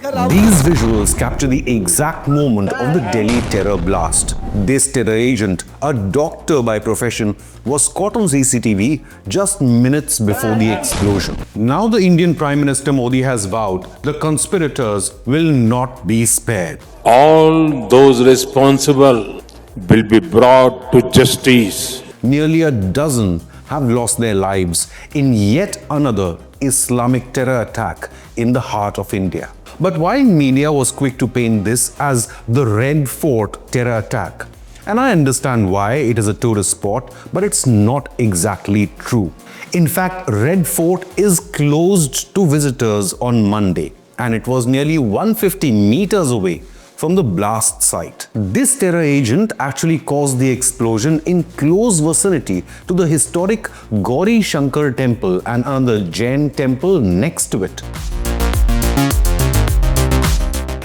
These visuals capture the exact moment of the Delhi terror blast. This terror agent, a doctor by profession, was caught on CCTV just minutes before the explosion. Now the Indian Prime Minister Modi has vowed the conspirators will not be spared. All those responsible will be brought to justice. Nearly a dozen have lost their lives in yet another Islamic terror attack in the heart of India. But while media was quick to paint this as the Red Fort terror attack, and I understand why it is a tourist spot, but it's not exactly true. In fact, Red Fort is closed to visitors on Monday, and it was nearly 150 meters away from the blast site. This terror agent actually caused the explosion in close vicinity to the historic Gauri Shankar Temple and another Jain temple next to it.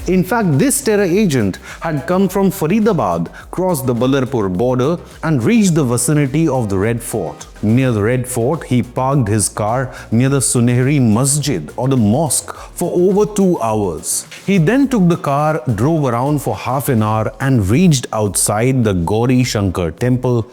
In fact, this terror agent had come from Faridabad, crossed the Ballarpur border and reached the vicinity of the Red Fort. Near the Red Fort, he parked his car near the Sunehri Masjid or the mosque for over 2 hours. He then took the car, drove around for half an hour and reached outside the Gauri Shankar Temple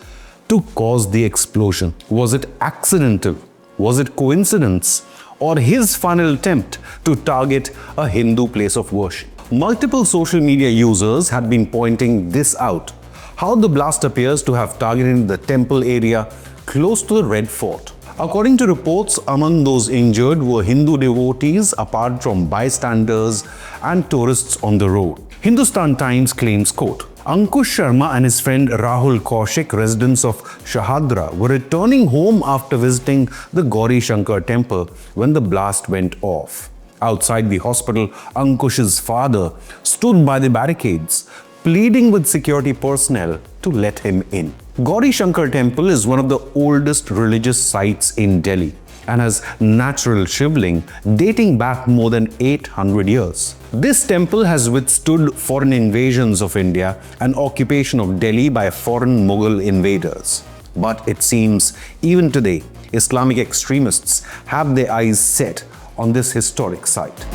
to cause the explosion. Was it accidental? Was it coincidence? Or his final attempt to target a Hindu place of worship? Multiple social media users had been pointing this out, how the blast appears to have targeted the temple area close to the Red Fort. According to reports, among those injured were Hindu devotees apart from bystanders and tourists on the road. Hindustan Times claims, quote, Ankush Sharma and his friend Rahul Kaushik, residents of Shahadra, were returning home after visiting the Gauri Shankar Temple when the blast went off. Outside the hospital, Ankush's father stood by the barricades, pleading with security personnel to let him in. Gauri Shankar Temple is one of the oldest religious sites in Delhi and has natural shivling dating back more than 800 years. This temple has withstood foreign invasions of India and occupation of Delhi by foreign Mughal invaders. But it seems even today, Islamic extremists have their eyes set on this historic site.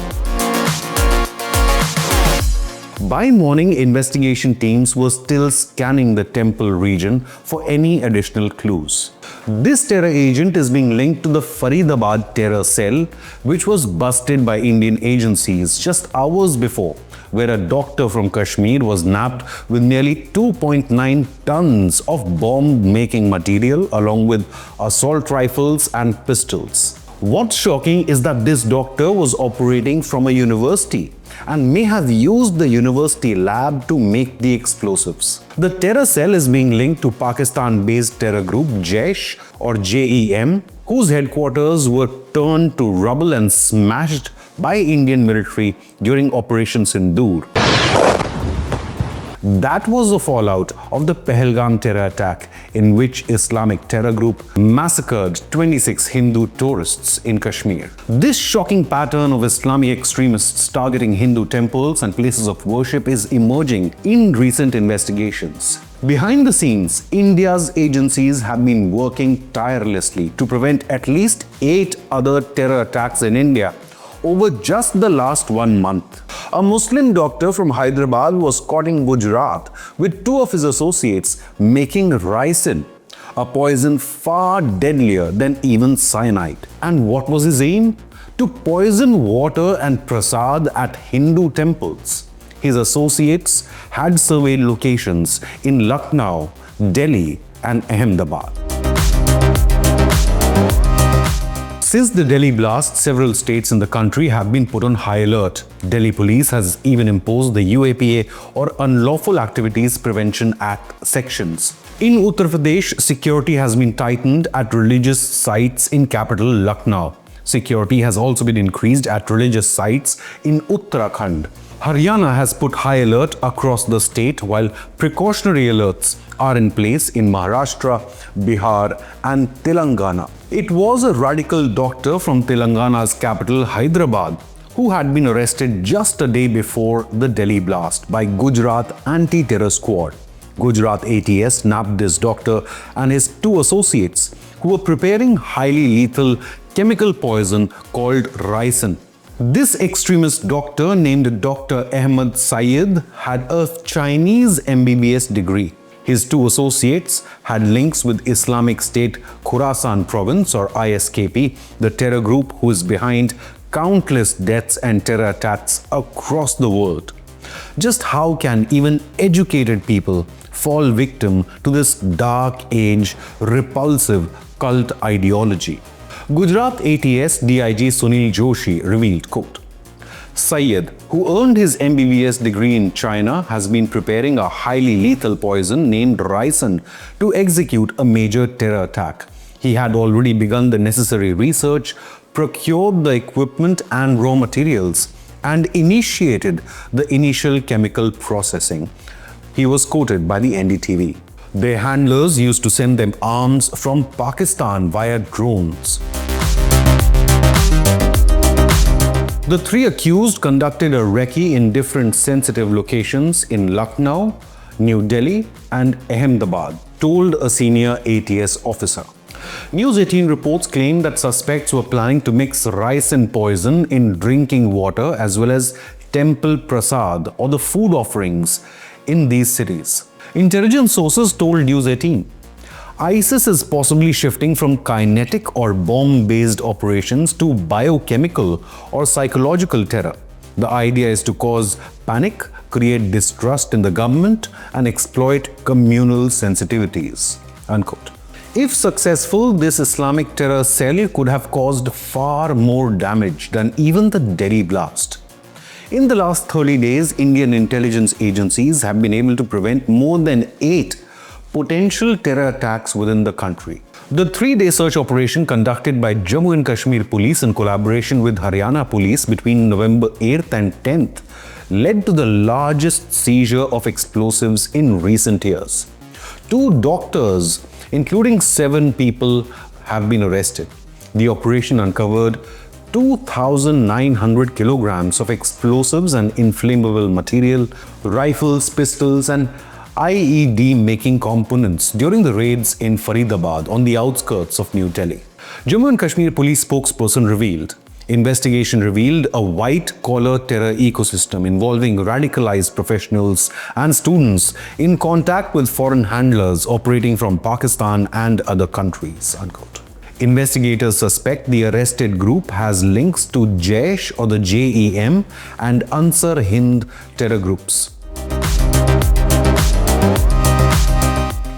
By morning, investigation teams were still scanning the temple region for any additional clues. This terror agent is being linked to the Faridabad terror cell, which was busted by Indian agencies just hours before, where a doctor from Kashmir was nabbed with nearly 2.9 tons of bomb-making material along with assault rifles and pistols. What's shocking is that this doctor was operating from a university and may have used the university lab to make the explosives. The terror cell is being linked to Pakistan-based terror group Jaish or JEM, whose headquarters were turned to rubble and smashed by Indian military during Operation Sindoor. That was the fallout of the Pahalgam terror attack, in which Islamic terror group massacred 26 Hindu tourists in Kashmir. This shocking pattern of Islamic extremists targeting Hindu temples and places of worship is emerging in recent investigations. Behind the scenes, India's agencies have been working tirelessly to prevent at least 8 other terror attacks in India over just the last 1 month. A Muslim doctor from Hyderabad was caught in Gujarat with 2 of his associates making ricin, a poison far deadlier than even cyanide. And what was his aim? To poison water and prasad at Hindu temples. His associates had surveyed locations in Lucknow, Delhi, and Ahmedabad. Since the Delhi blast, several states in the country have been put on high alert. Delhi police has even imposed the UAPA or Unlawful Activities Prevention Act sections. In Uttar Pradesh, security has been tightened at religious sites in capital Lucknow. Security has also been increased at religious sites in Uttarakhand. Haryana has put high alert across the state, while precautionary alerts are in place in Maharashtra, Bihar, and Telangana. It was a radical doctor from Telangana's capital, Hyderabad, who had been arrested just a day before the Delhi blast by Gujarat Anti-Terror Squad. Gujarat ATS nabbed this doctor and his 2 associates who were preparing highly lethal chemical poison called ricin. This extremist doctor named Dr. Ahmad Syed had a Chinese MBBS degree. His two associates had links with Islamic State Khorasan Province or ISKP, the terror group who is behind countless deaths and terror attacks across the world. Just how can even educated people fall victim to this dark age, repulsive cult ideology? Gujarat ATS DIG Sunil Joshi revealed, quote, Syed, who earned his MBBS degree in China, has been preparing a highly lethal poison named ricin to execute a major terror attack. He had already begun the necessary research, procured the equipment and raw materials, and initiated the initial chemical processing. He was quoted by the NDTV. Their handlers used to send them arms from Pakistan via drones. The three accused conducted a recce in different sensitive locations in Lucknow, New Delhi, and Ahmedabad, told a senior ATS officer. News 18 reports claim that suspects were planning to mix ricin poison in drinking water as well as temple prasad or the food offerings in these cities. Intelligence sources told News 18. ISIS is possibly shifting from kinetic or bomb-based operations to biochemical or psychological terror. The idea is to cause panic, create distrust in the government, and exploit communal sensitivities. Unquote. If successful, this Islamic terror cell could have caused far more damage than even the Delhi blast. In the last 30 days, Indian intelligence agencies have been able to prevent more than 8 potential terror attacks within the country. The 3-day search operation conducted by Jammu and Kashmir Police in collaboration with Haryana Police between November 8th and 10th led to the largest seizure of explosives in recent years. 2 doctors, including 7 people, have been arrested. The operation uncovered 2,900 kilograms of explosives and inflammable material, rifles, pistols, and IED making components during the raids in Faridabad on the outskirts of New Delhi. Jammu and Kashmir police spokesperson revealed, investigation revealed a white-collar terror ecosystem involving radicalized professionals and students in contact with foreign handlers operating from Pakistan and other countries. Unquote. Investigators suspect the arrested group has links to Jaish or the JEM and Ansar Hind terror groups.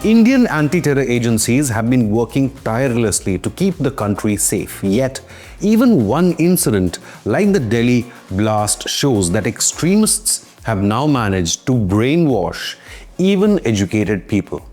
Indian anti-terror agencies have been working tirelessly to keep the country safe. Yet, even one incident like the Delhi blast shows that extremists have now managed to brainwash even educated people.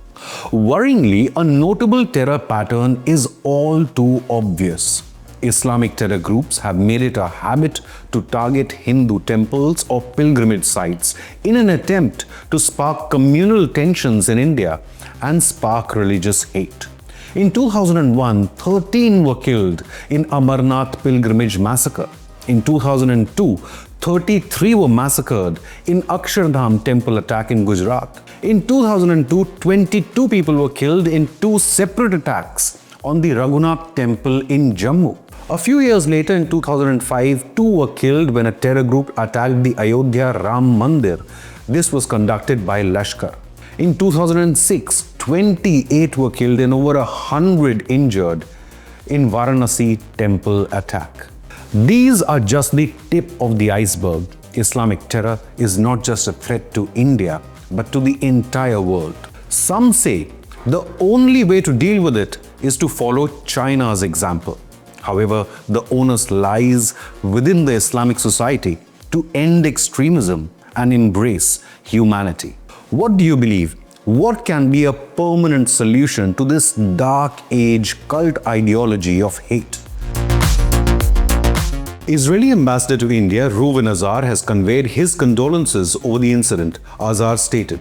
Worryingly, a notable terror pattern is all too obvious. Islamic terror groups have made it a habit to target Hindu temples or pilgrimage sites in an attempt to spark communal tensions in India and spark religious hate. In 2001, 13 were killed in Amarnath pilgrimage massacre. In 2002, 33 were massacred in Akshardham temple attack in Gujarat. In 2002, 22 people were killed in 2 separate attacks on the Raghunath temple in Jammu. A few years later, in 2005, 2 were killed when a terror group attacked the Ayodhya Ram Mandir. This was conducted by Lashkar. In 2006, 28 were killed and over 100 injured in Varanasi temple attack. These are just the tip of the iceberg. Islamic terror is not just a threat to India, but to the entire world. Some say the only way to deal with it is to follow China's example. However, the onus lies within the Islamic society to end extremism and embrace humanity. What do you believe? What can be a permanent solution to this dark age cult ideology of hate? Israeli ambassador to India, Reuven Azar, has conveyed his condolences over the incident. Azar stated,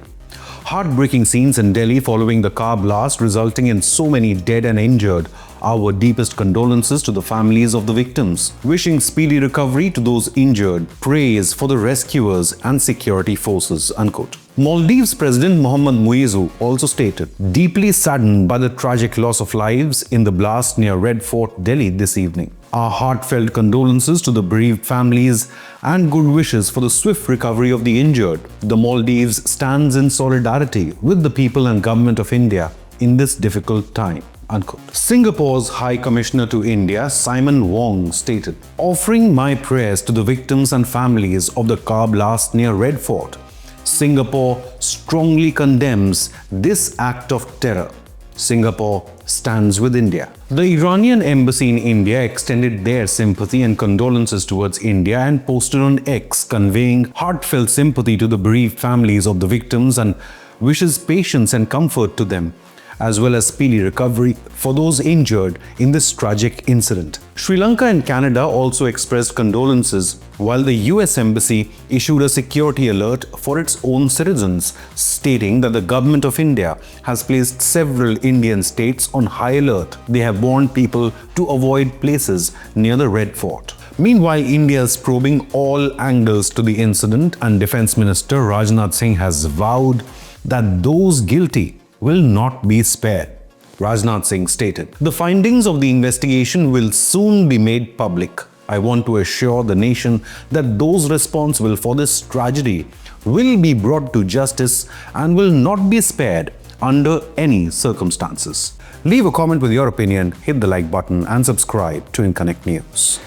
"Heartbreaking scenes in Delhi following the car blast resulting in so many dead and injured. Our deepest condolences to the families of the victims. Wishing speedy recovery to those injured. Praise for the rescuers and security forces." Unquote. Maldives President Mohammad Muizzu also stated, deeply saddened by the tragic loss of lives in the blast near Red Fort, Delhi this evening. Our heartfelt condolences to the bereaved families and good wishes for the swift recovery of the injured. The Maldives stands in solidarity with the people and government of India in this difficult time. Unquote. Singapore's High Commissioner to India, Simon Wong, stated, offering my prayers to the victims and families of the car blast near Red Fort. Singapore strongly condemns this act of terror. Singapore stands with India. The Iranian embassy in India extended their sympathy and condolences towards India and posted on X, conveying heartfelt sympathy to the bereaved families of the victims and wishes patience and comfort to them, as well as speedy recovery for those injured in this tragic incident. Sri Lanka and Canada also expressed condolences, while the US Embassy issued a security alert for its own citizens, stating that the government of India has placed several Indian states on high alert. They have warned people to avoid places near the Red Fort. Meanwhile, India is probing all angles to the incident, and Defence Minister Rajnath Singh has vowed that those guilty will not be spared. Rajnath Singh stated, "The findings of the investigation will soon be made public. I want to assure the nation that those responsible for this tragedy will be brought to justice and will not be spared under any circumstances." Leave a comment with your opinion, hit the like button and subscribe to Inconnect News.